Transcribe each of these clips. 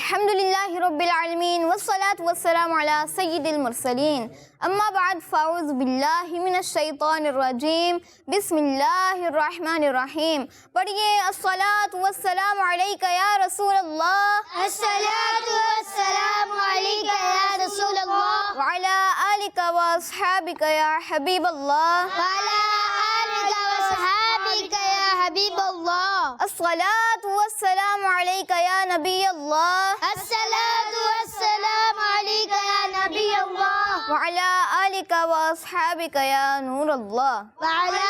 الحمد لله رب العالمين والصلاة والسلام على سيد المرسلين أما بعد فأعوذ بالله من الشيطان الرجيم بسم الله الرحمن الرحیم. پڑھیے الصلاة والسلام علیک یا رسول اللہ، الصلاة والسلام علیک یا رسول اللہ، وعلى آلک واصحابک یا حبیب اللہ، وعلى آلک واصحابک یا حبیب اللہ، الصلاة والسلام علیک یا نبی اللہ، الصلاة والسلام علیک یا نبی اللہ، وعلى آلک واصحابک یا نور اللہ. وعلى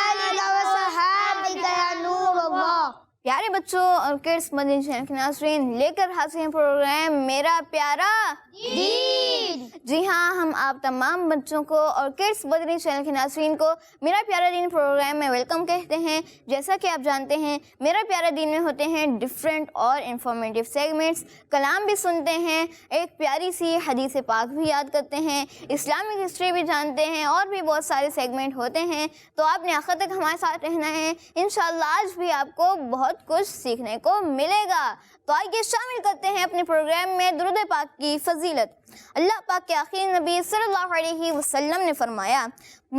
آلک واصحابک یا نور اللہ. پیارے بچوں اور کڈس مدنی چینل کے ناظرین، لے کر حاضر ہیں پروگرام میرا پیارا دین. جی ہاں، ہم آپ تمام بچوں کو اور کڈس مدنی چینل کے ناظرین کو میرا پیارا دین پروگرام میں ویلکم کہتے ہیں. جیسا کہ آپ جانتے ہیں، میرا پیارا دین میں ہوتے ہیں ڈفرینٹ اور انفارمیٹیو سیگمنٹس، کلام بھی سنتے ہیں، ایک پیاری سی حدیث پاک بھی یاد کرتے ہیں، اسلامک ہسٹری بھی جانتے ہیں، اور بھی بہت سارے سیگمنٹ ہوتے ہیں. تو آپ نے آخر تک ہمارے ساتھ رہنا ہے. انشاءاللہ آج بھی آپ کو بہت کچھ سیکھنے کو ملے گا. تو آئیے شامل کرتے ہیں اپنے پروگرام میں درود پاک کی فضیلت. اللہ پاک کے آخری نبی صلی اللہ علیہ وسلم نے فرمایا،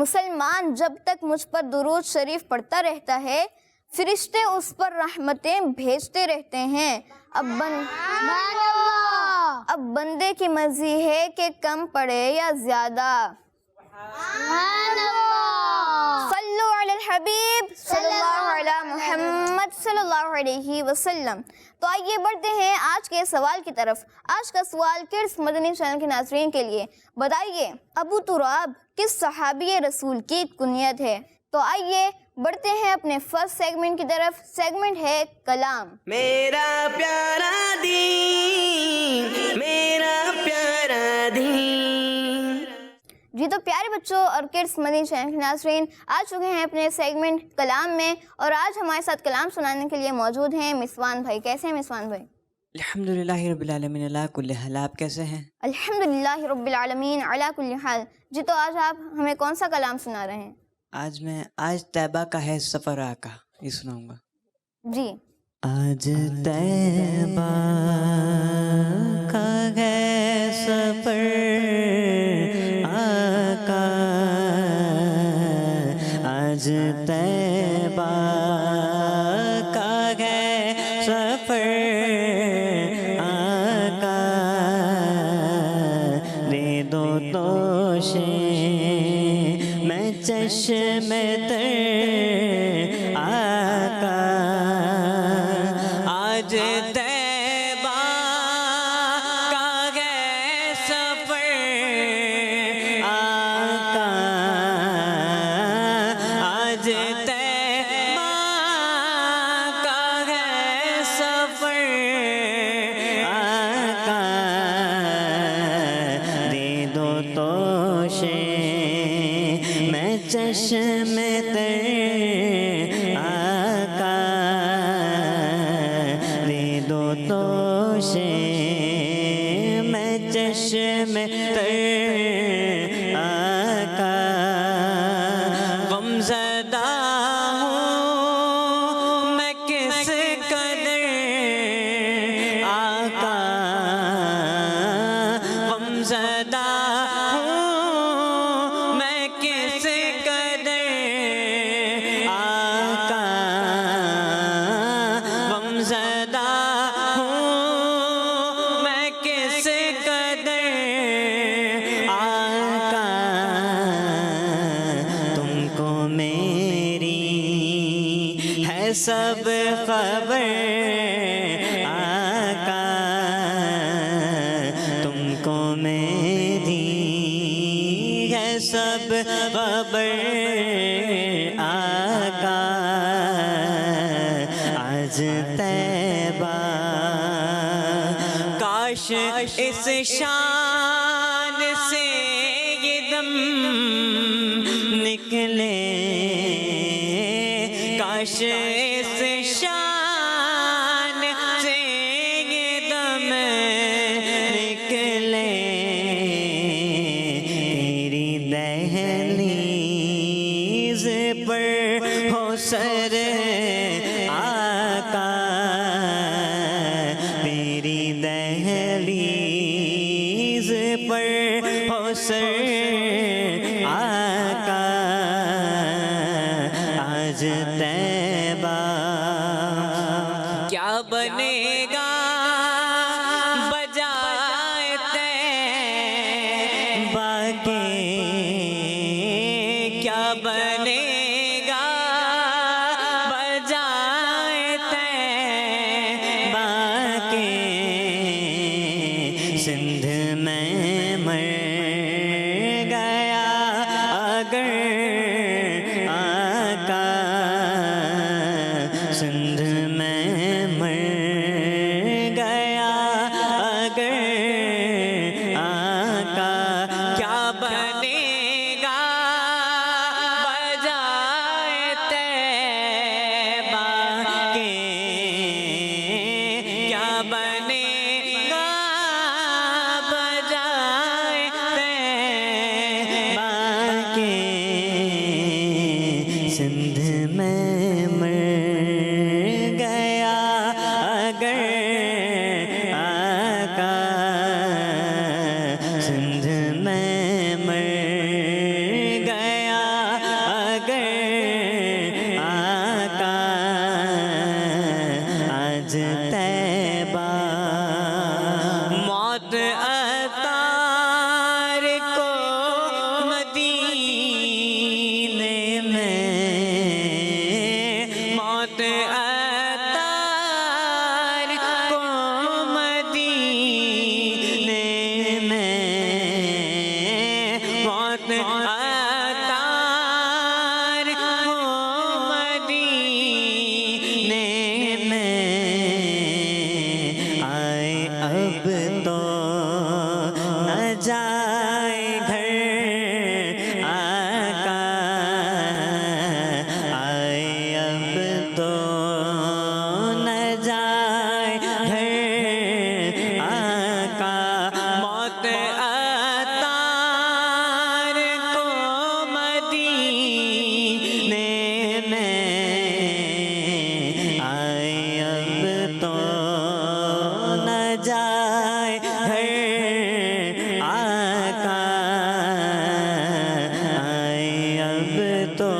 مسلمان جب تک مجھ پر درود شریف پڑھتا رہتا ہے، فرشتے اس پر رحمتیں بھیجتے رہتے ہیں. سبحان اللہ. اب بندے کی مرضی ہے کہ کم پڑھے یا زیادہ. سبحان اللہ. صلو علی الحبیب صلی اللہ علیہ محمد صلی اللہ علیہ وسلم. تو آئیے بڑھتے ہیں آج کے سوال کی طرف. آج کا سوال کڈس مدنی چینل کے ناظرین کے لیے، بتائیے ابو تراب کس صحابی رسول کی کنیت ہے؟ تو آئیے بڑھتے ہیں اپنے فرسٹ سیگمنٹ کی طرف. سیگمنٹ ہے کلام. میرا پیارا دین، میرا پیارا دین. جی تو پیارے بچوں اور کڈس مدنی چینل کے ناظرین، آ چکے ہیں اپنے سیگمنٹ کلام میں، اور آج ہمارے ساتھ کلام سنانے کے لیے موجود ہیں مسوان بھائی. کیسے ہیں مسوان بھائی؟ الحمدللہ رب العالمین علی کل حال. آپ کیسے ہیں؟ الحمدللہ رب العالمین علی کل حال. جی تو آج آپ ہمیں کون سا کلام سنا رہے ہیں؟ آج طیبہ کا ہے سفر آقا، یہ سناؤں گا. جی. آج طیبہ کا ہے سفر آقا، آج طیبہ کا ہے سفر آقا، دے دو توشے میں چشم تر آقا، آج طیبہ کا ہے سفر آقا، آج طیبہ کا ہے سفر آقا، دے دو توشے میں چشم تر آقا، دے دو توشے میں چشم تر آقا، غمزدہ ہوں میں کس قدر آقا، غمزدہ ہوں میں کس قدر آقا، غمزدہ ہوں میں کس قدر آقا، تم کو میری ہے سب خبر آقا، تم کو میری ہے سب خبر آقا، آج طیبہ کاش اس شان سے یہ دم نکلے، کاش اس شان سے یہ دم نکلے، تیری دہلیز پر ہو سر آقا، تیری دہلیز کوثر آقا آج طیبہ کیا بنے گا بجائے طیبہ کے کیا بنے گا بجائے طیبہ کے سندھ میں مر گیا اگر آقا سندھ میں مر گیا اگر آقا کیا بنے گا بجائے طیبہ کے کیا بنے گا بجائے طیبہ کے سندھ میں مر گیا اگر آقا سندھ میں مر گیا اگر آقا آج طیبہ موت عطار کو مدینے میں موت عطار کو مدینے میں موت عطار کو مدینے میں آئے اب تو نہ جائے گھر آقا آئے اب تو نہ جائے گھر آقا موت عطار کو مدینے میں آئے اب تو نہ جائے گھر آقا آئے اب تو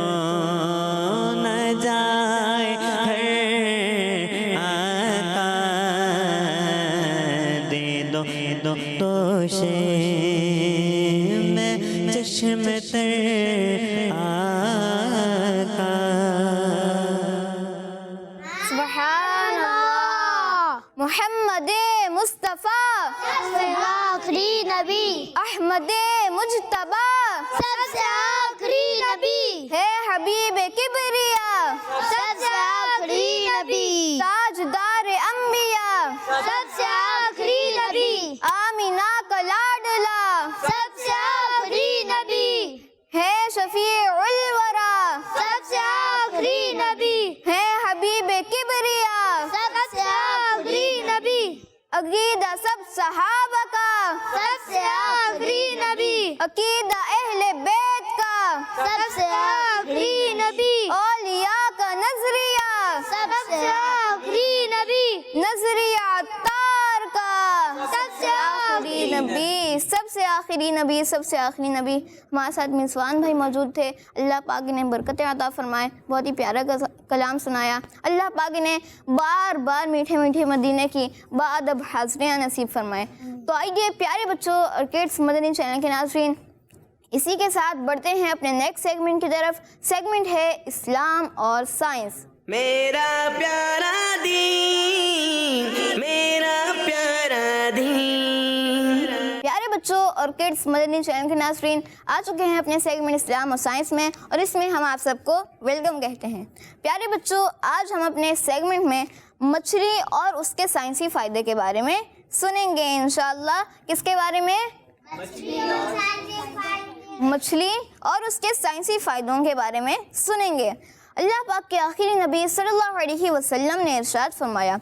نہ جائے گھر آقا دے دو توشے میں چشم تر آقا سبحان اللہ محمد مصطفیٰ سب سے آخری نبی احمد مجتبی سب سے آخری نبی ہے حبیب کبریا سب سے آخری نبی تاجدار انبیاء سب سے آخری نبی آمینہ کا لاڈلا سب سے آخری نبی ہے شفیع الورا سب سے آخری نبی ہے حبیب کبریا سب سے آخری نبی عقیدہ سب صحابہ کا سب سے آخری نبی عقیدہ اہل بیت کا سب سے آخری نبی اولیاء کا نظریہ سب سے آخری نبی نظریہ عطار کا سب سے آخری نبی سب سے آخری نبی سب سے آخری نبی ہمارے ساتھ منسوان بھائی موجود تھے. اللہ پاک نے برکتیں عطا فرمائے, بہت ہی پیارا کلام سنایا. اللہ پاک نے بار بار میٹھے میٹھے مدینے کی بادب حاضریاں نصیب فرمائے. تو آئیے پیارے بچوں اور کڈس مدنی چینل کے ناظرین, اسی کے ساتھ بڑھتے ہیں اپنے نیکسٹ سیگمنٹ کی طرف. سیگمنٹ ہے اسلام اور سائنس. میرا پیارا دین, میرا پیارا دین. پیارے بچوں اور کڈس مدنی چینل کے ناظرین, آ چکے ہیں اپنے سیگمنٹ اسلام اور سائنس میں, اور اس میں ہم آپ سب کو ویلکم کہتے ہیں. پیارے بچوں, آج ہم اپنے سیگمنٹ میں مچھلی اور اس کے سائنسی فائدے کے بارے میں سنیں گے انشاءاللہ. کس کے بارے میں؟ مچھلی اور اس کے سائنسی فائدوں کے بارے میں سنیں گے. اللہ پاک کے آخری نبی صلی اللہ علیہ وسلم نے ارشاد فرمایا,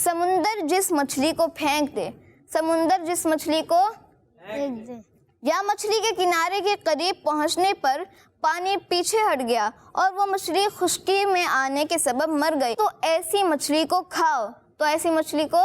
سمندر جس مچھلی کو پھینک دے, سمندر جس مچھلی کو یا مچھلی کے کنارے کے قریب پہنچنے پر پانی پیچھے ہٹ گیا اور وہ مچھلی خشکی میں آنے کے سبب مر گئی, تو ایسی مچھلی کو کھاؤ, تو ایسی مچھلی کو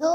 2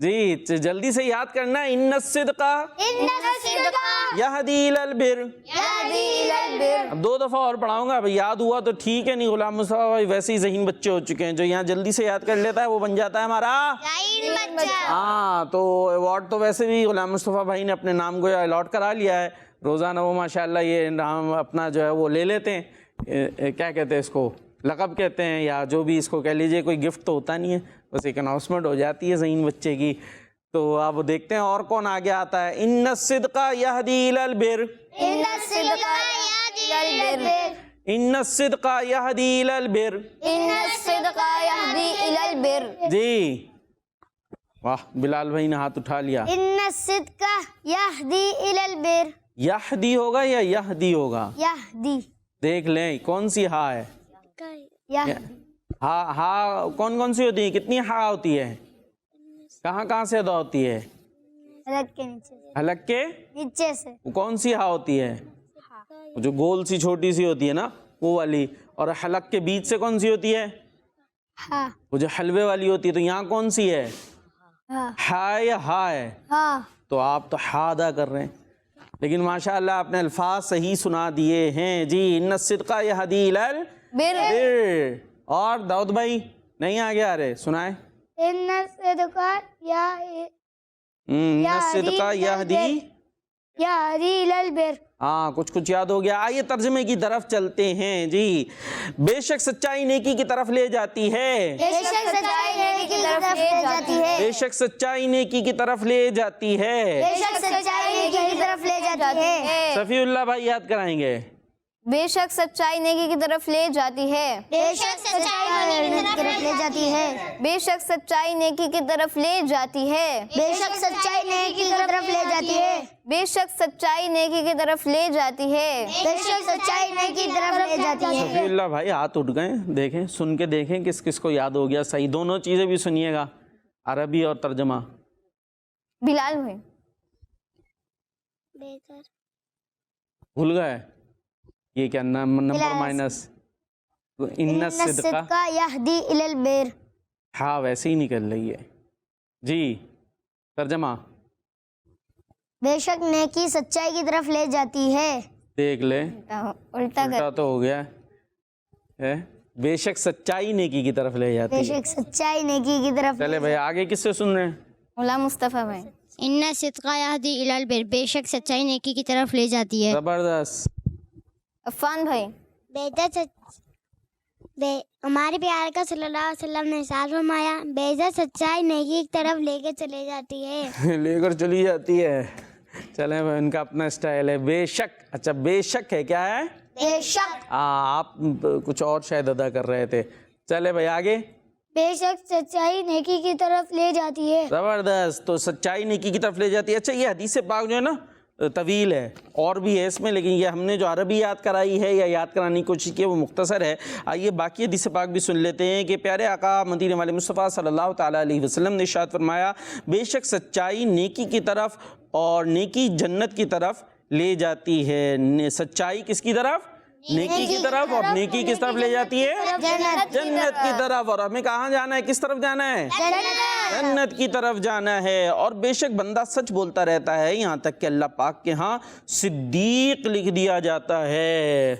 جی جلدی سے یاد کرنا. ان الصدق یہدی الی البر. اب 2 دفعہ اور پڑھاؤں گا. بھائی یاد ہوا تو ٹھیک ہے, نہیں غلام مصطفیٰ بھائی ویسے ہی ذہین بچے ہو چکے ہیں, جو یہاں جلدی سے یاد کر لیتا ہے وہ بن جاتا ہے ہمارا. ہاں تو ایوارڈ تو ویسے بھی غلام مصطفیٰ بھائی نے اپنے نام کو الاٹ کرا لیا ہے. روزانہ وہ ماشاءاللہ یہ نام اپنا جو ہے وہ لے لیتے ہیں. کیا کہتے ہیں اس کو, لقب کہتے ہیں, یا جو بھی اس کو کہہ لیجئے. کوئی گفٹ تو ہوتا نہیں ہے, بس ایک اناؤنسمنٹ ہو جاتی ہے ذہین بچے کی. تو آپ دیکھتے ہیں اور کون آگے آتا ہے. ان الصدق یہدی الی البر. ان الصدق یہدی الی البر. جی واہ, بلال بھائی نے ہاتھ اٹھا لیا. ان الصدق یہدی الی البر. یہدی ہوگا یا یہدی ہوگا؟ یہدی. دیکھ لیں کون سی ہا ہے. ہا کون کون سی ہوتی ہے, کتنی ہا ہوتی ہے, کہاں سے ادا ہوتی ہے؟ حلق کے نیچے. حلق کے نیچے سے. وہ کون سی ہا ہوتی ہے؟ جو گول سی چھوٹی سی ہوتی ہے نا وہ والی. اور حلق کے بیچ سے کون سی ہوتی ہے؟ ہاں. وہ جو حلوے والی ہوتی ہے. تو یہاں کون سی ہے, ہا یا ہا ہے؟ ہاں. تو آپ تو ہا ادا کر رہے ہیں, لیکن ماشاءاللہ آپ نے الفاظ صحیح سنا دیے ہیں. جی ان الصدق یہدی الی البر. اور داؤد بھائی نہیں آگے آ رہے, سنائیں. ان الصدق ان الصدق یہدی الی البر. ہاں کچھ یاد ہو گیا. آئیے ترجمے کی طرف چلتے ہیں. جی بے شک سچائی نیکی کی طرف لے جاتی ہے. بے شک سچائی نیکی کی طرف لے جاتی ہے. بے شک سچائی نیکی کی طرف لے جاتی ہے. بے شک سچائی نیکی کی طرف لے جاتی ہے. صفی اللہ بھائی یاد کرائیں گے. بے شک سچائی نیکی کی طرف لے جاتی ہے. بے شک سچائی نیکی کی طرف لے جاتی ہے. بے شک سچائی نیکی کی طرف لے جاتی ہے. بے شک سچائی نیکی کی طرف لے جاتی ہے. بے شک سچائی نیکی کی طرف لے جاتی ہے. بے شک سچائی نیکی کی طرف لے جاتی ہے. صفی اللہ بھائی ہاتھ اٹھ گئے. دیکھیں سن کے دیکھیں کس کس کو یاد ہو گیا صحیح. دونوں چیزیں بھی سنیے گا, عربی اور ترجمہ. بلال بھائی بھول گئے یہ کیا نمبر مائنس. ان الصدق یہدی الی البر. ہاں ویسے ہی نکل رہی ہے. جی ترجمہ. بے شک نیکی سچائی کی طرف لے جاتی ہے. دیکھ لے الٹا تو ہو گیا ہے. بے شک سچائی نیکی کی طرف لے جاتی بے ہے. شک سچائی نیکی کی طرف. چلے بھائی آگے کس سے سن رہے ہیں؟ غلام مصطفیٰ بھائی. ان الصدق یہدی الی البر. بے شک سچائی نیکی کی طرف لے جاتی ہے. زبردست. عفان بھائی. ہمارے پیارے کا صلی اللہ علیہ وسلم نے ارشاد فرمایا, بے شک سچائی نیکی کی طرف لے کے چلے جاتی ہے. لے کر چلی جاتی ہے. چلیں بھائی ان کا اپنا اسٹائل ہے. بے شک. اچھا بے شک ہے, کیا ہے؟ بے شک. آپ کچھ اور شاید ادا کر رہے تھے. چلے بھائی آگے. بے شک سچائی نیکی کی طرف لے جاتی ہے. زبردست. تو سچائی نیکی کی طرف لے جاتی ہے. اچھا یہ حدیث پاک جو ہے نا طویل ہے اور بھی ہے اس میں, لیکن یہ ہم نے جو عربی یاد کرائی ہے یا یاد کرانے کی کوشش کی ہے وہ مختصر ہے. آئیے باقی حدیث پاک بھی سن لیتے ہیں کہ پیارے آقا مدینے والے مصطفیٰ صلی اللہ تعالیٰ علیہ وسلم نے ارشاد فرمایا, بے شک سچائی نیکی کی طرف اور نیکی جنت کی طرف لے جاتی ہے. سچائی کس کی طرف؟ نیکی کی طرف. اور نیکی کس طرف لے جاتی ہے؟ جنت کی طرف. اور ہمیں کہاں جانا ہے, کس طرف جانا ہے؟ جنت کی طرف جانا ہے. اور بے شک بندہ سچ بولتا رہتا ہے یہاں تک کہ اللہ پاک کے ہاں صدیق لکھ دیا جاتا ہے.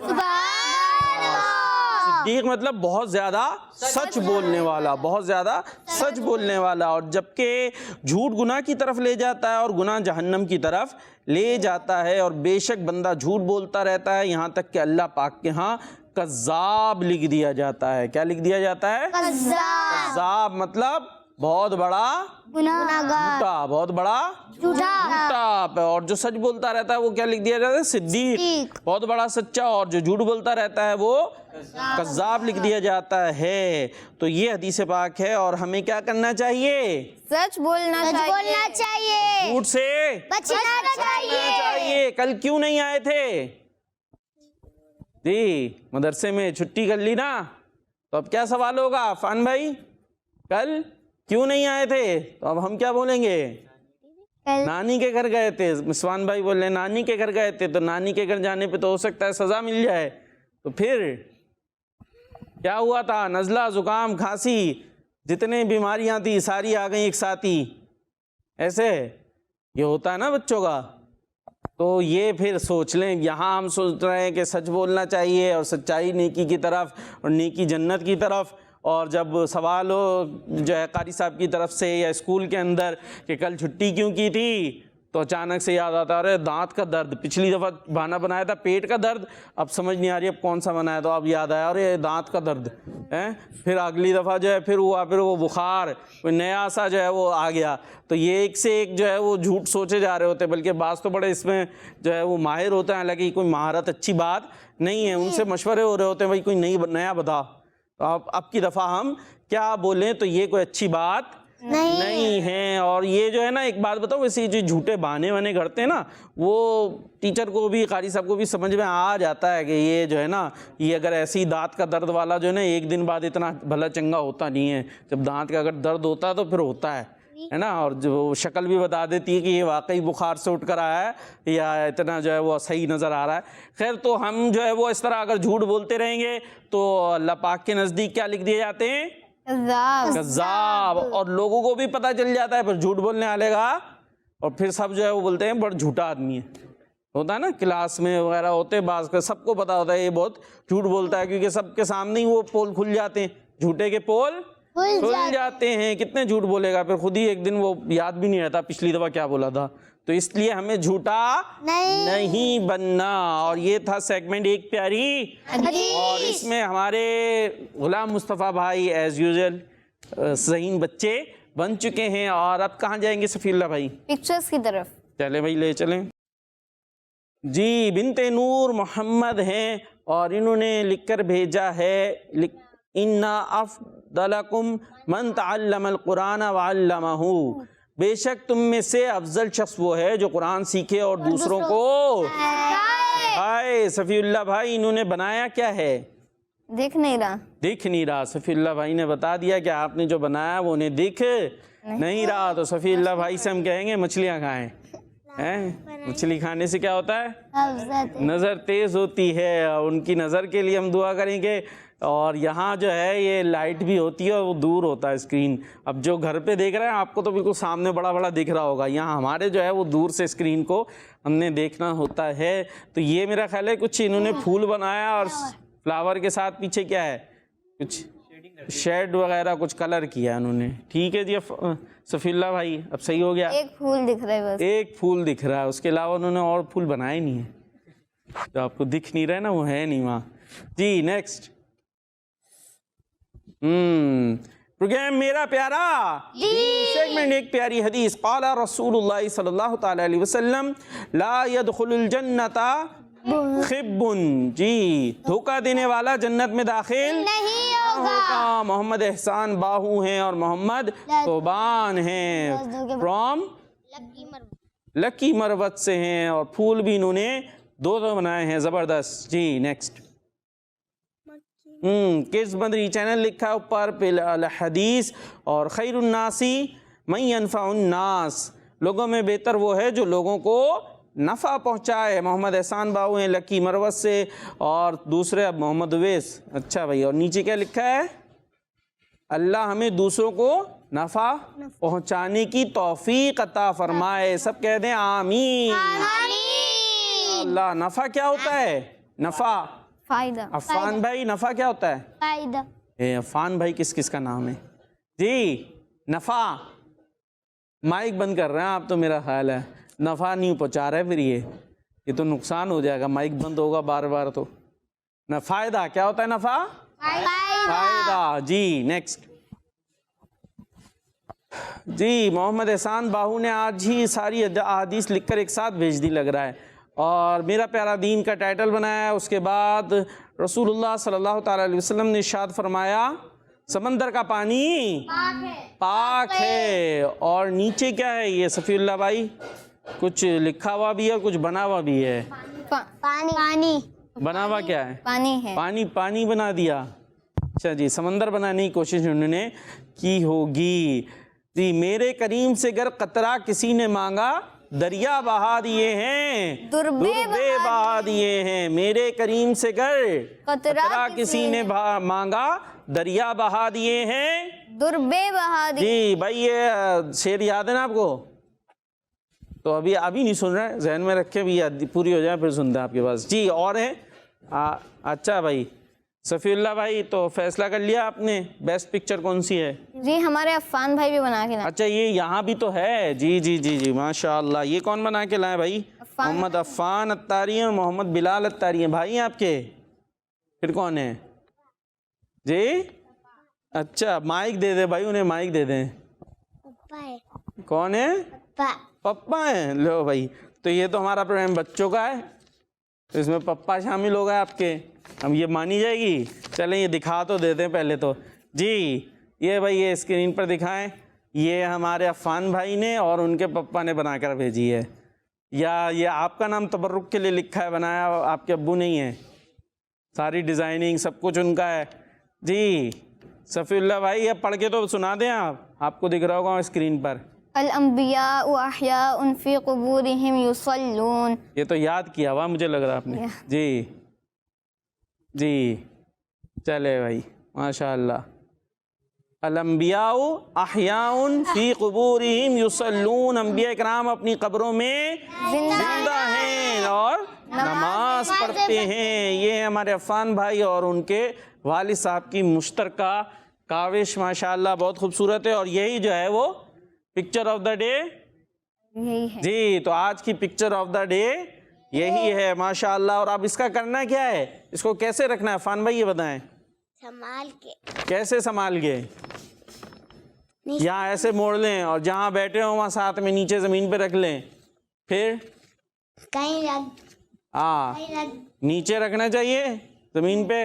صدیق مطلب بہت زیادہ سچ بولنے والا, بہت زیادہ سچ بولنے والا. اور جبکہ جھوٹ گناہ کی طرف لے جاتا ہے اور گناہ جہنم کی طرف لے جاتا ہے. اور بے شک بندہ جھوٹ بولتا رہتا ہے یہاں تک کہ اللہ پاک کے ہاں کذاب لکھ دیا جاتا ہے. کیا لکھ دیا جاتا ہے؟ کذاب مطلب بہت بڑا جھوٹا, بہت بڑا جھوٹا. اور جو سچ بولتا رہتا ہے وہ کیا لکھ دیا جاتا ہے؟ صدیق, بہت بڑا سچا. اور جو جھوٹ بولتا رہتا ہے وہ کذاب لکھ دیا جاتا ہے. تو یہ حدیث پاک ہے. اور ہمیں کیا کرنا چاہیے؟ سچ بولنا چاہیے. جھوٹ سے بچنا چاہیے. کل کیوں نہیں آئے تھے؟ جی مدرسے میں چھٹی کر لی نا, تو اب کیا سوال ہوگا عفان بھائی؟ کل کیوں نہیں آئے تھے؟ تو اب ہم کیا بولیں گے؟ نانی کے گھر گئے تھے. مسوان بھائی بول رہے ہیں نانی کے گھر گئے تھے. تو نانی کے گھر جانے پہ تو ہو سکتا ہے سزا مل جائے. تو پھر کیا ہوا تھا؟ نزلہ, زکام, کھانسی, جتنے بیماریاں تھیں ساری آ گئیں ایک ساتھ ہی. ایسے یہ ہوتا ہے نا بچوں کا. تو یہ پھر سوچ لیں, یہاں ہم سوچ رہے ہیں کہ سچ بولنا چاہیے اور سچائی نیکی کی طرف اور نیکی جنت کی طرف, اور جب سوال ہو جو ہے قاری صاحب کی طرف سے یا اسکول کے اندر کہ کل چھٹی کیوں کی تھی, تو اچانک سے یاد آتا ارے دانت کا درد, پچھلی دفعہ بہانہ بنایا تھا پیٹ کا درد, اب سمجھ نہیں آ رہی اب کون سا بنایا, تو اب یاد آیا ارے دانت کا درد ہے. پھر اگلی دفعہ جو ہے پھر ہوا, پھر وہ بخار, کوئی نیا سا جو ہے وہ آ گیا. تو یہ ایک سے ایک جو ہے وہ جھوٹ سوچے جا رہے ہوتے ہیں, بلکہ بعض تو بڑے اس میں جو ہے وہ ماہر ہوتے ہیں, حالانکہ کوئی مہارت اچھی بات نہیں ہے. ان سے مشورے ہو رہے ہوتے ہیں بھائی کوئی نیا بتا, تو اب کی دفعہ ہم کیا بولیں, تو یہ کوئی اچھی بات نہیں ہے. اور یہ جو ہے نا ایک بات بتاؤ, ویسے جو جھوٹے بہانے وانے کرتے ہیں نا, وہ ٹیچر کو بھی قاری صاحب کو بھی سمجھ میں آ جاتا ہے کہ یہ جو ہے نا, یہ اگر ایسی دانت کا درد والا جو ہے نا ایک دن بعد اتنا بھلا چنگا ہوتا نہیں ہے. جب دانت کا اگر درد ہوتا ہے تو پھر ہوتا ہے نا, اور جو شکل بھی بتا دیتی ہے کہ یہ واقعی بخار سے اٹھ کر آیا ہے یا اتنا جو ہے وہ صحیح نظر آ رہا ہے. خیر, تو ہم جو ہے وہ اس طرح اگر جھوٹ بولتے رہیں گے تو اللہ پاک کے نزدیک کیا لکھ دیے جاتے ہیں, کذاب. اور لوگوں کو بھی پتہ چل جاتا ہے پھر جھوٹ بولنے والے گا, اور پھر سب جو ہے وہ بولتے ہیں بڑا جھوٹا آدمی ہے. ہوتا ہے نا کلاس میں وغیرہ ہوتے بعض کا, سب کو پتہ ہوتا ہے یہ بہت جھوٹ بولتا ہے, کیونکہ سب کے سامنے ہی وہ پول کھل جاتے ہیں, جھوٹے کے پول کھل جاتے ہیں. کتنے جھوٹ بولے گا, پھر خود ہی ایک دن وہ یاد بھی نہیں رہتا پچھلی دفعہ کیا بولا تھا. تو اس لیے ہمیں جھوٹا نہیں بننا. اور یہ تھا سیگمنٹ ایک پیاری, اور اس میں ہمارے غلام مصطفیٰ بھائی ایز یوزل ذہین بچے بن چکے ہیں. اور اب کہاں جائیں گے صفی اللہ بھائی؟ پکچرز کی طرف. چلے بھائی لے چلیں. جی بنت نور محمد ہیں, اور انہوں نے لکھ کر بھیجا ہے, اِنَّا أَفْضَلَكُمْ مَنْ تَعَلَّمَ الْقُرْآنَ وَعَلَّمَهُ, بے شک تم میں سے افضل شخص وہ ہے جو قرآن سیکھے اور دوسروں کو. ہائے صفی اللہ بھائی, انہوں نے بنایا کیا ہے؟ دیکھ نہیں رہا. صفی اللہ بھائی نے بتا دیا کہ آپ نے جو بنایا وہ انہیں دیکھ نہیں رہا. تو صفی اللہ بھائی سے ہم کہیں گے مچھلیاں کھائیں. مچھلی کھانے سے کیا ہوتا ہے؟ نظر تیز ہوتی ہے, اور ان کی نظر کے لیے ہم دعا کریں گے. اور یہاں جو ہے یہ لائٹ بھی ہوتی ہے اور وہ دور ہوتا ہے اسکرین. اب جو گھر پہ دیکھ رہے ہیں آپ کو تو بالکل سامنے بڑا بڑا دکھ رہا ہوگا, یہاں ہمارے جو ہے وہ دور سے اسکرین کو ہم نے دیکھنا ہوتا ہے. تو یہ میرا خیال ہے کچھ انہوں نے پھول بنایا, اور فلاور کے ساتھ پیچھے کیا ہے, کچھ شیڈ وغیرہ کچھ کلر کیا انہوں نے. ٹھیک ہے جی صفی اللہ بھائی, اب صحیح ہو گیا. ایک پھول دکھ رہا ہے بس, ایک پھول دکھ رہا ہے, اس کے علاوہ انہوں نے اور پھول بنائے نہیں ہیں. جو آپ کو دکھ نہیں رہا نا وہ ہے نہیں وہاں. جی نیکسٹ پروگرام میرا پیارا سیگمنٹ ایک پیاری حدیث. قال رسول اللہ صلی اللہ تعالی علیہ وسلم لا يدخل الجنت خب, جی دھوکہ دینے والا جنت میں داخل نہیں ہوگا. محمد احسان باہو ہیں اور محمد توبان ہیں, فرام لکی مروت سے ہیں, اور پھول بھی انہوں نے دو بنائے ہیں, زبردست. جی نیکسٹ کڈز مدری چینل لکھا ہے اوپر پہ الحدیث, اور خیر الناسی من ینفع الناس, لوگوں میں بہتر وہ ہے جو لوگوں کو نفع پہنچائے. محمد احسان باہو ہیں لکی مروت سے, اور دوسرے اب محمد اویس. اچھا بھائی, اور نیچے کیا لکھا ہے؟ اللہ ہمیں دوسروں کو نفع پہنچانے کی توفیق عطا فرمائے. سب کہہ دیں آمین. اللہ, نفع کیا ہوتا ہے؟ نفع فائدہ. عفان بھائی نفع کیا ہوتا ہے؟ فائدہ. عفان بھائی کس کس کا نام ہے جی؟ نفع. مائک بند کر رہے ہیں آپ تو, میرا خیال ہے نفع نہیں پہنچا رہے, پھر یہ تو نقصان ہو جائے گا, مائک بند ہوگا بار بار تو. فائدہ کیا ہوتا ہے؟ نفع فائدہ. جی نیکسٹ. جی محمد احسان باہو نے آج ہی ساری احادیث لکھ کر ایک ساتھ بھیج دی لگ رہا ہے, اور میرا پیارا دین کا ٹائٹل بنایا ہے. اس کے بعد رسول اللہ صلی اللہ تعالی علیہ وسلم نے ارشاد فرمایا سمندر کا پانی پاک ہے. اور نیچے کیا ہے یہ صفی اللہ بھائی؟ کچھ لکھا ہوا بھی ہے اور کچھ بنا ہوا بھی ہے. پانی. بنا ہوا کیا ہے؟ پانی ہے. پانی بنا دیا. اچھا جی, سمندر بنانے کی کوشش انہوں نے کی ہوگی. جی میرے کریم سے گر قطرہ کسی نے مانگا دریا بہا دیے ہیں, دربے بہا دیے ہیں. میرے کریم سے گر قطرہ کسی نے مانگا دریا بہا دیے ہیں, دربے بہا دیے. جی بھائی یہ شعر یاد ہے نا آپ کو؟ تو ابھی نہیں سن رہے, ذہن میں رکھے بھی پوری ہو جائے پھر سنتے ہیں آپ کے پاس. جی اور ہیں؟ اچھا بھائی صفی اللہ بھائی, تو فیصلہ کر لیا آپ نے بیسٹ پکچر کون سی ہے؟ جی ہمارے عفان بھائی بھی بنا کے لائے. اچھا یہ یہاں بھی تو ہے. جی جی جی جی ماشاء اللہ. یہ کون بنا کے لائے بھائی؟ محمد عفان اتاری ہیں اور محمد بلال اتاری ہیں. بھائی ہیں آپ کے؟ پھر کون ہے جی؟ اچھا مائک دے دے بھائی, انہیں مائک دے دیں. کون ہے؟ پپا ہیں. لو بھائی, تو یہ تو ہمارا پروگرام بچوں کا ہے, اس میں پپا شامل ہو گئے آپ کے. اب یہ مانی جائے گی؟ چلیں یہ دکھا تو دیتے ہیں پہلے تو. جی یہ بھائی یہ اسکرین پر دکھائیں. یہ ہمارے عفان بھائی نے اور ان کے پپا نے بنا کر بھیجی ہے. یا یہ آپ کا نام تبرک کے لیے لکھا ہے, بنایا آپ کے ابو نہیں ہیں؟ ساری ڈیزائننگ سب کچھ ان کا ہے. جی صفی اللہ بھائی اب پڑھ کے تو سنا دیں. آپ کو دکھ رہا ہوگا اسکرین پر. الانبیاء احیاء فی قبورہم یصلون. یہ تو یاد کیا ہوا مجھے لگ رہا آپ نے. جی جی چلے بھائی ماشاء اللہ. الانبیاء احیاء فی قبورہم یصلون. انبیاء کرام اپنی قبروں میں زندہ ہیں اور نماز پڑھتے ہیں. یہ ہمارے عفان بھائی اور ان کے والد صاحب کی مشترکہ کاوش ماشاء اللہ بہت خوبصورت ہے. اور یہی جو ہے وہ پکچر آف دا ڈے یہی ہے. جی تو آج کی پکچر آف دا ڈے یہی ہے ماشاء اللہ. اور اب اس کا کرنا کیا ہے, اس کو کیسے رکھنا ہے عفان بھائی یہ بتائیں. سنبھال کے. کیسے سنبھال کے؟ یہاں ایسے موڑ لیں اور جہاں بیٹھے ہوں وہاں ساتھ میں نیچے زمین پہ رکھ لیں. پھر نیچے رکھنا چاہیے زمین پہ,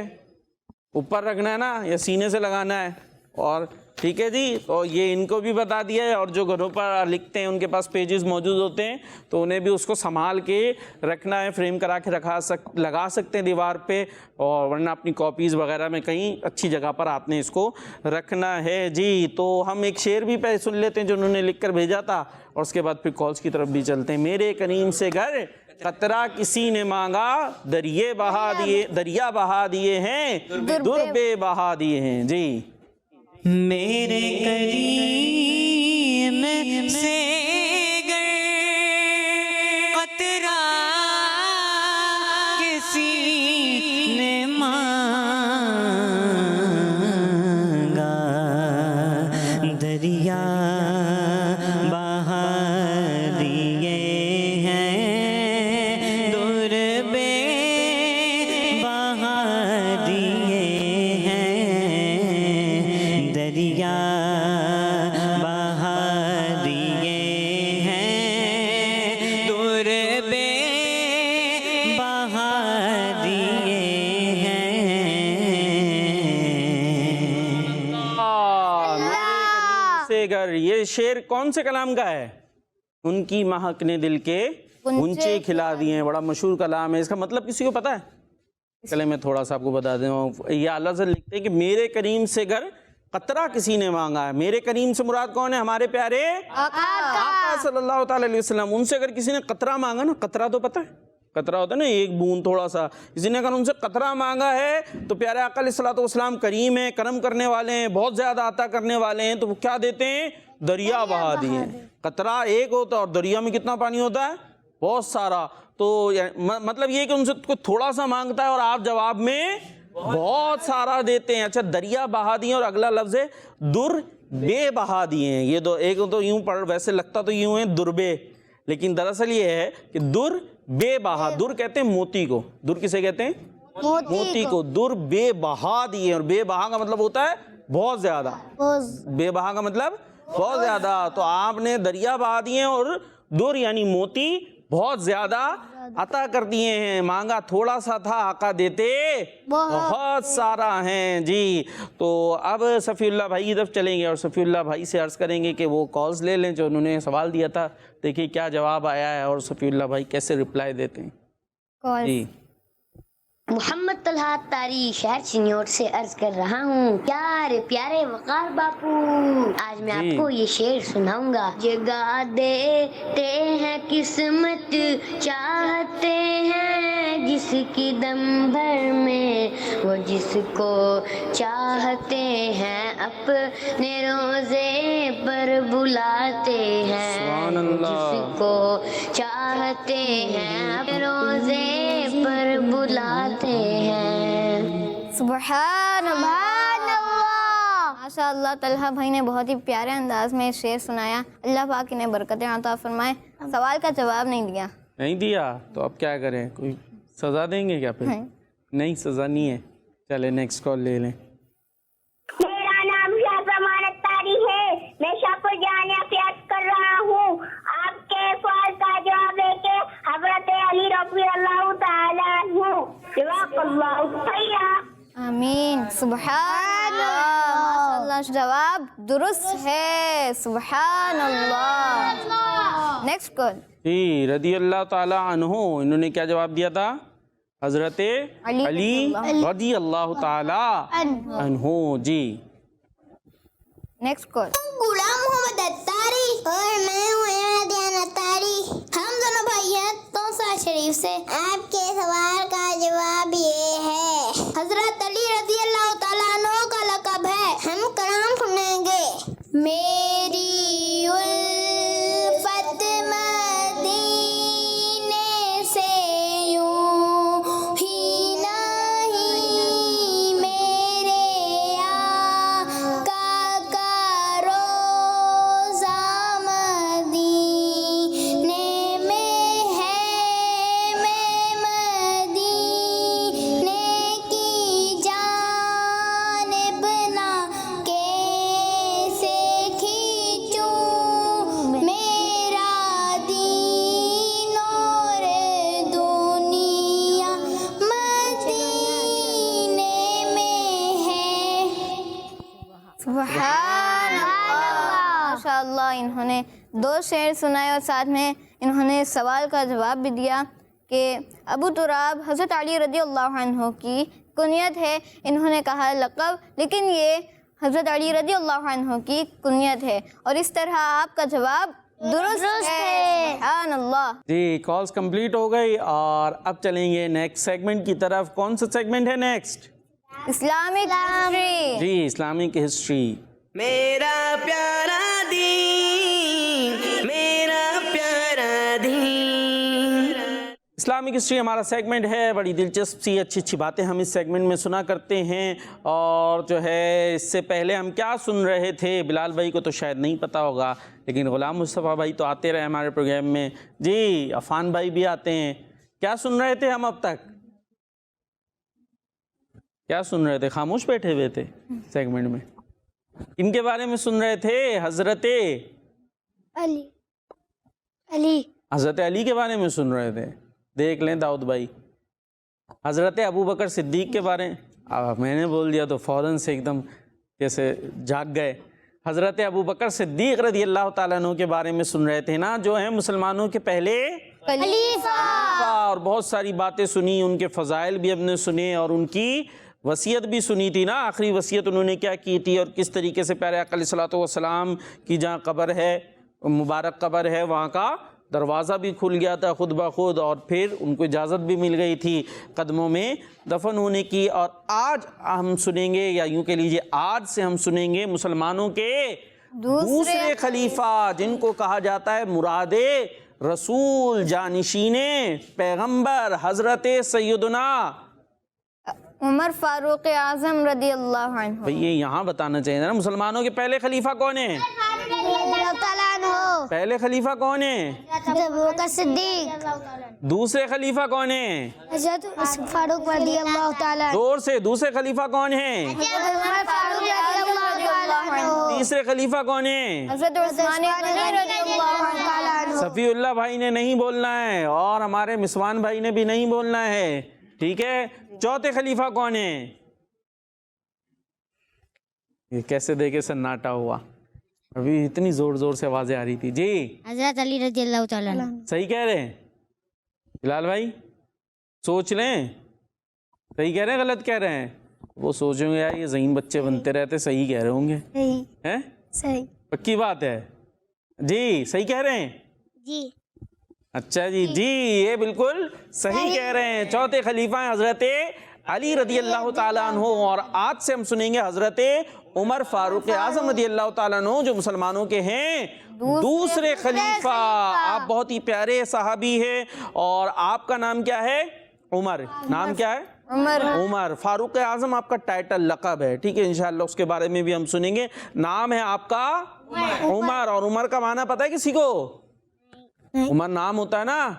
اوپر رکھنا ہے نا, یا سینے سے لگانا ہے. اور ٹھیک ہے جی. تو یہ ان کو بھی بتا دیا ہے. اور جو گھروں پر لکھتے ہیں ان کے پاس پیجز موجود ہوتے ہیں تو انہیں بھی اس کو سنبھال کے رکھنا ہے, فریم کرا کے لگا سکتے ہیں دیوار پہ, اور ورنہ اپنی کاپیز وغیرہ میں کہیں اچھی جگہ پر آپ نے اس کو رکھنا ہے. جی تو ہم ایک شعر بھی پہ سن لیتے ہیں جو انہوں نے لکھ کر بھیجا تھا, اور اس کے بعد پھر کالز کی طرف بھی چلتے ہیں. میرے کریم سے گھر قطرہ کسی نے مانگا, دریا بہا دیے ہیں, دربے بہا دیے ہیں. جی میرے کریم سے گر قطرہ کسی نے مانگا, دریا بہا دیے ہیں, دربے بہا دیے ہیں, دریا بہا دیے ہیں, دربے بہا دیے ہیں. سے گر, یہ شعر کون سے کلام کا ہے؟ ان کی مہک نے دل کے غنچے کھلا دیے ہیں. بڑا مشہور کلام ہے. اس کا مطلب کسی کو پتہ ہے؟ چلے میں تھوڑا سا آپ کو بتا دوں. یہ اللہ سے لکھتے ہیں کہ میرے کریم سے گر قطرہ کسی نے مانگا ہے. میرے کریم سے مراد کون ہے؟ ہمارے پیارے آقا صلی اللہ تعالی علیہ وسلم. ان سے اگر کسی نے قطرہ مانگا نا, قطرہ تو پتہ ہے قطرہ ہوتا ہے نا ایک بوند تھوڑا سا, کسی نے اگر ان سے قطرہ مانگا ہے تو پیارے آقا علیہ الصلوۃ والسلام کریم ہیں, کرم کرنے والے ہیں, بہت زیادہ عطا کرنے والے ہیں. تو وہ کیا دیتے ہیں؟ دریا بہا دیے ہیں. قطرہ ایک ہوتا ہے اور دریا میں کتنا پانی ہوتا ہے؟ بہت سارا. تو مطلب یہ کہ ان سے کوئی تھوڑا سا مانگتا ہے اور آپ جواب میں بہت سارا دیتے ہیں. اچھا دریا بہا دیے, اور اگلا لفظ ہے در بے بہا دیے ہیں. یہ دو ایک تو یوں پڑھ, ویسے لگتا تو یوں ہے دربے, لیکن دراصل یہ ہے کہ در بے بہا. در کہتے ہیں موتی کو. در کسے کہتے ہیں؟ موتی کو. در بے بہا دیے, اور بے بہا کا مطلب ہوتا ہے بہت زیادہ. بے بہا کا مطلب بہت زیادہ. تو آپ نے دریا بہا دیے اور در یعنی موتی بہت زیادہ عطا کر دیے ہیں. مانگا تھوڑا سا تھا, آقا دیتے بہت سارا ہیں. جی تو اب صفی اللہ بھائی کی طرف چلیں گے اور صفی اللہ بھائی سے عرض کریں گے کہ وہ کالز لے لیں جو انہوں نے سوال دیا تھا. دیکھیے کیا جواب آیا ہے اور صفی اللہ بھائی کیسے رپلائی دیتے ہیں. جی محمد طلحہ اتاری شہر چنیوٹ سے عرض کر رہا ہوں. پیارے پیارے وقار باپو, آج میں آپ کو یہ شعر سناؤں گا. جگہ دیتے ہیں قسمت, چاہتے ہیں جس کی دم بھر میں وہ جس کو چاہتے ہیں اپنے روزے پر بلاتے ہیں سبحان اللہ۔ جس کو چاہتے ہیں اپنے روزے پر بلاتے ہیں۔ سبحان اللہ، ماشاء اللہ طلحہ بھائی نے بہت ہی پیارے انداز میں شعر سنایا، اللہ پاک انہیں برکتیں عطا فرمائے۔ سوال کا جواب نہیں دیا۔ نہیں دیا تو اب کیا کریں، کوئی سزا دیں گے کیا پھر؟ نہیں سزا نہیں ہے۔ چلے نیکسٹ کال لے لیں۔ میرا نام شاہزمان اتاری ہے، میں شاہپور جامعہ پیاس کر رہا ہوں۔ آپ کے سوال کا جواب ہے کہ حضرت علی رضی اللہ تعالیٰ عنہ، جزاک اللہ خیرا۔ آمین۔ سبحان اللہ، ماشاء اللہ جواب درست ہے، سبحان اللہ۔ Next call. جی رضی اللہ تعالیٰ عنہ، انہوں نے کیا جواب دیا تھا؟ حضرت علی رضی اللہ تعالیٰ عنہ۔ جی نیکسٹ کال۔ غلام محمد اتاری اور میں ہوں ارادیان اتاری، ہم دونوں بھائی ہیں توسا شریف سے۔ آپ کے سوال کا جواب یہ ہے، حضرت علی رضی اللہ تعالیٰ عنہ کا لقب ہے، ہم کلام سنیں گے۔ میری الفت مدینے سے یوں ہی نہیں، میرے آقا کا روزہ مدینے میں ہے، میں مدینے کی جانب نہ کیسے کھینچوں، میرا دین اور دنیا مدینے میں ہے۔ سبحان اللہ، ماشاء اللہ۔ انہوں نے دو شعر سنائے اور ساتھ میں انہوں نے سوال کا جواب بھی دیا کہ ابو تراب حضرت علی رضی اللہ عنہ کی کنیت ہے۔ انہوں نے کہا لقب، لیکن یہ حضرت علی رضی اللہ عنہ کی کنیت ہے، اور اس طرح آپ کا جواب درست ہے۔ سبحان اللہ۔ جی کالز کمپلیٹ ہو گئی، اور اب چلیں گے نیکسٹ سیگمنٹ کی طرف۔ کون سا سیگمنٹ ہے نیکسٹ؟ Islamic history. جی اسلامک ہسٹری۔ میرا پیارا دین، میرا پیارا دین۔ اسلامک ہسٹری ہمارا سیگمنٹ ہے، بڑی دلچسپ سی اچھی اچھی باتیں ہم اس سیگمنٹ میں سنا کرتے ہیں، اور جو ہے اس سے پہلے ہم کیا سن رہے تھے بلال بھائی کو تو شاید نہیں پتا ہوگا، لیکن غلام مصطفیٰ بھائی تو آتے رہے ہمارے پروگرام میں۔ جی عفان بھائی بھی آتے ہیں۔ کیا سن رہے تھے ہم اب تک؟ کیا سن رہے تھے؟ خاموش بیٹھے ہوئے تھے سیگمنٹ میں۔ ان کے بارے میں سن رہے تھے؟ حضرت حضرت علی کے بارے میں سن رہے تھے۔ دیکھ لیں داؤد بھائی، حضرت ابو بکر صدیق کے بارے میں نے بول دیا تو فوراً سے ایک دم جیسے جاگ گئے۔ حضرت ابو بکر صدیق رضی اللہ تعالیٰ عنہ کے بارے میں سن رہے تھے نا، جو ہیں مسلمانوں کے پہلے خلیفہ، اور بہت ساری باتیں سنی، ان کے فضائل بھی ہم نے سنے، اور ان کی وصیت بھی سنی تھی نا، آخری وصیت انہوں نے کیا کی تھی، اور کس طریقے سے پیارے آقا علیہ الصلوۃ والسلام کی جہاں قبر ہے، مبارک قبر ہے، وہاں کا دروازہ بھی کھل گیا تھا خود بخود، اور پھر ان کو اجازت بھی مل گئی تھی قدموں میں دفن ہونے کی۔ اور آج ہم سنیں گے، یا یوں کہہ لیجیے آج سے ہم سنیں گے مسلمانوں کے دوسرے خلیفہ، جن کو کہا جاتا ہے مراد رسول، جانشین پیغمبر، حضرت سیدنا عمر فاروق اعظم رضی اللہ عنہ۔ بھئی یہ یہاں بتانا چاہیے نا، مسلمانوں کے پہلے خلیفہ کون ہیں؟ پہلے خلیفہ کون ہیں؟ صدیق، دوسرے خلیفہ کون ہیں؟ حضرت فاروق رضی اللہ تعالیٰ، زور سے، دوسرے خلیفہ کون ہیں؟ تیسرے خلیفہ کون ہیں؟ حضرت عثمان غنی رضی اللہ عنہ۔ صفی اللہ بھائی نے نہیں بولنا ہے، اور ہمارے مسوان بھائی نے بھی نہیں بولنا ہے، ٹھیک ہے؟ چوتھے خلیفہ کون ہیں؟ یہ کیسے دیکھے سناٹا ہوا، ابھی اتنی زور زور سے آوازیں آ رہی تھی۔ جی حضرت علی رضی اللہ تعالیٰ صحیح کہہ رہے ہیں بلال بھائی؟ سوچ لیں، صحیح کہہ رہے ہیں غلط کہہ رہے ہیں؟ وہ سوچیں گے یار یہ ذہین بچے بنتے رہتے، صحیح کہہ رہے ہوں گے، ہیں؟ صحیح، پکی بات ہے۔ جی صحیح کہہ رہے ہیں؟ جی اچھا جی جی یہ بالکل صحیح کہہ رہے ہیں. چوتھے خلیفہ ہیں حضرت علی رضی اللہ تعالیٰ عنہ, اور آج سے ہم سنیں گے حضرت عمر فاروق اعظم رضی اللہ تعالیٰ عنہ جو مسلمانوں کے ہیں دوسرے خلیفہ. آپ بہت ہی پیارے صحابی ہیں, اور آپ کا نام کیا ہے؟ عمر. نام کیا ہے؟ عمر. فاروق اعظم آپ کا ٹائٹل لقب ہے, ٹھیک ہے, انشاءاللہ اس کے بارے میں بھی ہم سنیں گے. نام ہے آپ کا عمر, اور عمر کا معنی پتہ ہے کسی کو؟ عمر نام ہوتا ہے نا,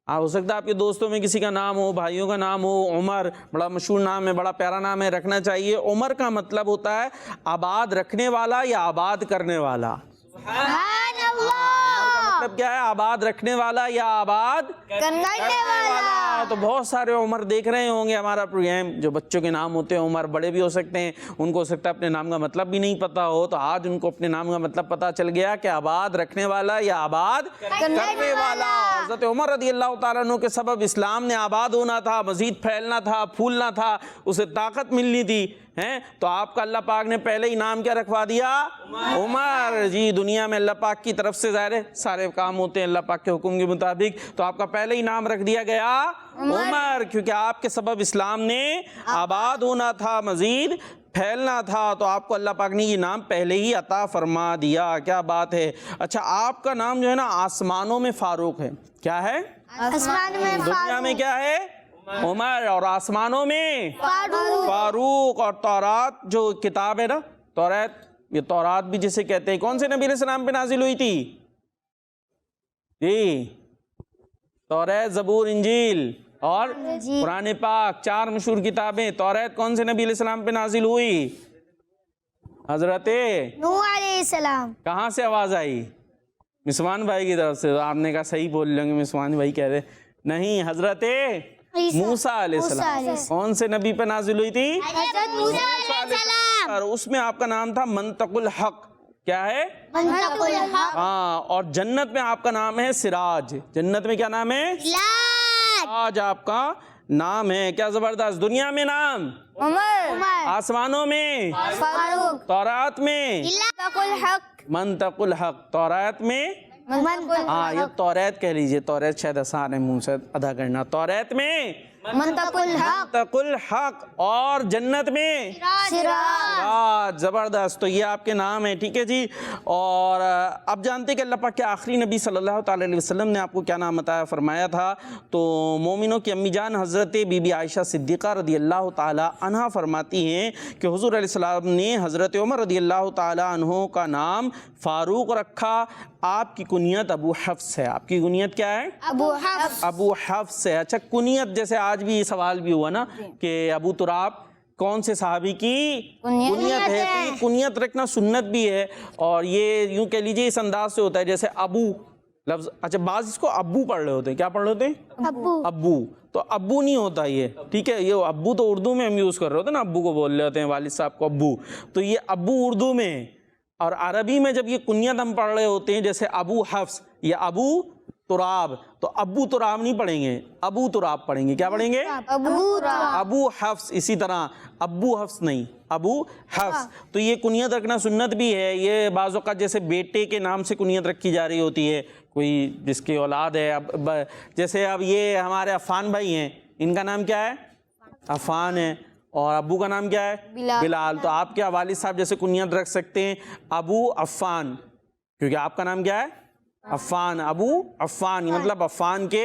ہو سکتا ہے آپ کے دوستوں میں کسی کا نام ہو, بھائیوں کا نام ہو عمر, بڑا مشہور نام ہے, بڑا پیارا نام ہے, رکھنا چاہیے. عمر کا مطلب ہوتا ہے آباد رکھنے والا یا آباد کرنے والا. مطلب کیا ہے؟ آباد رکھنے والا یا آباد کرنے والا. تو بہت سارے عمر دیکھ رہے ہوں گے ہمارا پروگرام, جو بچوں کے نام ہوتے ہیں عمر, بڑے بھی ہو سکتے ہیں, ان کو ہو سکتا ہے اپنے نام کا مطلب بھی نہیں پتا ہو, تو آج ان کو اپنے نام کا مطلب پتا چل گیا کہ آباد رکھنے والا یا آباد کرنے والا. حضرت عمر رضی اللہ تعالیٰ عنہ کے سبب اسلام نے آباد ہونا تھا, مزید پھیلنا تھا, پھولنا تھا, اسے طاقت ملنی تھی, تو آپ کا اللہ پاک نے پہلے ہی نام کیا رکھوا دیا؟ عمر. جی دنیا میں اللہ پاک کی طرف سے ظاہر ہے سارے کام ہوتے ہیں اللہ پاک کے حکم کے مطابق, تو آپ کا پہلے ہی نام رکھ دیا گیا عمر, کیونکہ آپ کے سبب اسلام نے آباد ہونا تھا, مزید پھیلنا تھا, تو آپ کو اللہ پاک نے یہ نام پہلے ہی عطا فرما دیا. کیا بات ہے. اچھا آپ کا نام جو ہے نا آسمانوں میں فاروق ہے. کیا ہے؟ آسمان میں دنیا میں کیا ہے؟ عمر, اور آسمانوں میں فاروق. اور تورات جو کتاب ہے نا, تورات, یہ تورات بھی جسے کہتے ہیں, کون سے نبی علیہ السلام پہ نازل ہوئی تھی؟ جی تورات, زبور, انجیل اور قرآن پاک, 4 مشہور کتابیں. تورات کون سے نبی علیہ السلام پہ نازل ہوئی؟ حضرت نوح علیہ السلام. کہاں سے آواز آئی؟ مسوان بھائی کی طرف سے. آپ نے کہا صحیح بول لیں گے, مسوان بھائی کہہ رہے نہیں, حضرت موسیٰ علیہ السلام. کون سے نبی پہ نازل ہوئی تھی؟ حضرت موسیٰ علیہ السلام. اور اس میں آپ کا نام تھا منطق الحق. کیا ہے؟ منطق الحق. ہاں. اور جنت میں آپ کا نام ہے سراج. جنت میں کیا نام ہے؟ سراج آپ کا نام ہے. کیا زبردست. دنیا میں نام عمر, آسمانوں میں فاروق, تورات میں منطق الحق, منطق الحق, تورات میں ہاں یہ تورات کہہ لیجئے, تورات شاید آسان ہے منہ سے ادا کرنا. تورات میں منطق الحق, منطق الحق, اور جنت میں سراج. زبردست. تو یہ آپ کے نام ہیں, ٹھیک ہے جی. اور اب جانتے کہ اللہ پاک کے آخری نبی صلی اللہ تعالی علیہ وسلم نے آپ کو کیا نام عطا فرمایا تھا. تو مومنوں کی امی جان حضرت بی بی عائشہ صدیقہ رضی اللہ تعالی عنہا فرماتی ہیں کہ حضور علیہ السلام نے حضرت عمر رضی اللہ تعالی عنہ کا نام فاروق رکھا. آپ کی کنیت ابو حفص ہے. آپ کی کنیت کیا ہے؟ ابو حفص. ابو حفص ہے. اچھا کنیت, جیسے آج بھی یہ سوال بھی ہوا نا کہ ابو تراب کون سے صحابی کی کنیت ہے, تو یہ کنیت رکھنا سنت بھی ہے. اور یہ یوں کہہ لیجئے اس انداز سے ہوتا ہے جیسے ابو لفظ, اچھا بعض اس کو ابو پڑھ رہے ہوتے ہیں. کیا پڑھ رہے ہوتے ہیں؟ ابو. تو ابو نہیں ہوتا یہ, ٹھیک ہے. یہ ابو تو اردو میں ہم یوز کر رہے ہوتے ہیں نا, ابو کو بول رہے ہوتے ہیں, والد صاحب کو ابو. تو یہ ابو اردو میں, اور عربی میں جب یہ کنیت ہم پڑھ رہے ہوتے ہیں جیسے ابو حفص یا ابو تراب, تو ابو تراب نہیں پڑھیں گے, ابو تراب پڑھیں گے. کیا پڑھیں گے؟ ابو حفص. اسی طرح ابو حفص نہیں, ابو حفص. تو یہ کنیت رکھنا سنت بھی ہے. یہ بعض اوقات جیسے بیٹے کے نام سے کنیت رکھی جا رہی ہوتی ہے, کوئی جس کی اولاد ہے. اب جیسے اب یہ ہمارے عفان بھائی ہیں, ان کا نام کیا ہے؟ عفان ہے. اور ابو کا نام کیا ہے؟ بلال. تو آپ کے والد صاحب جیسے کنیت رکھ سکتے ہیں ابو عفان, کیونکہ آپ کا نام کیا ہے؟ عفان. ابو عفان مطلب عفان کے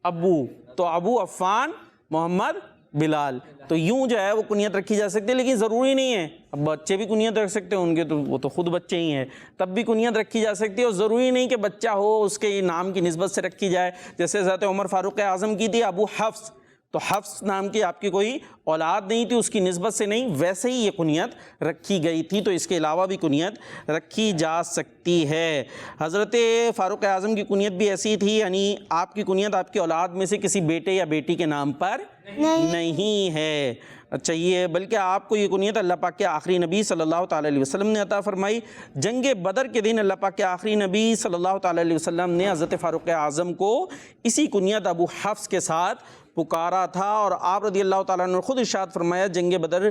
ابو, تو ابو عفان محمد بلال. تو یوں جو ہے وہ کنیت رکھی جا سکتی ہے, لیکن ضروری نہیں ہے. اب بچے بھی کنیت رکھ سکتے ہیں, ان کے تو وہ تو خود بچے ہی ہیں, تب بھی کنیت رکھی جا سکتی ہے. اور ضروری نہیں کہ بچہ ہو اس کے نام کی نسبت سے رکھی جائے. جیسے حضرت عمر فاروق اعظم کی تھی ابو حفص, تو حفص نام کی آپ کی کوئی اولاد نہیں تھی, اس کی نسبت سے نہیں, ویسے ہی یہ کنیت رکھی گئی تھی. تو اس کے علاوہ بھی کنیت رکھی جا سکتی ہے. حضرت فاروق اعظم کی کنیت بھی ایسی تھی, یعنی آپ کی کنیت آپ کی اولاد میں سے کسی بیٹے یا بیٹی کے نام پر نہیں ہے. اچھا یہ بلکہ آپ کو یہ کنیت اللہ پاک کے آخری نبی صلی اللہ تعالی علیہ وسلم نے عطا فرمائی. جنگ بدر کے دن اللہ پاک کے آخری نبی صلی اللہ تعالی علیہ وسلم نے حضرت فاروق اعظم کو اسی کنیت ابو حفص کے ساتھ پکارا تھا. اور آپ رضی اللہ تعالیٰ نے خود ارشاد فرمایا, جنگ بدر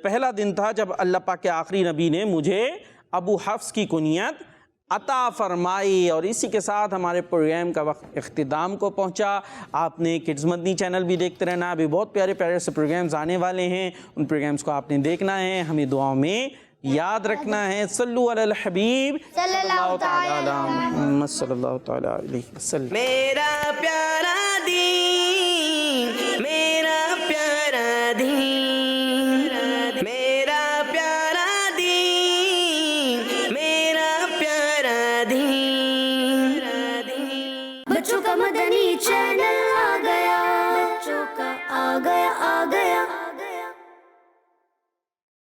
پہلا دن تھا جب اللہ پاک کے آخری نبی نے مجھے ابو حفص کی کنیت عطا فرمائی. اور اسی کے ساتھ ہمارے پروگرام کا وقت اختتام کو پہنچا. آپ نے کڈز مدنی چینل بھی دیکھتے رہنا. ابھی بہت پیارے پیارے سے پروگرامز آنے والے ہیں, ان پروگرامز کو آپ نے دیکھنا ہے, ہمیں دعاؤں میں یاد رکھنا ہے. صلو علی الحبیب صلی اللہ تعالی علی محمد صلی اللہ تعالی علیہ وسلم. میرا پیارا دین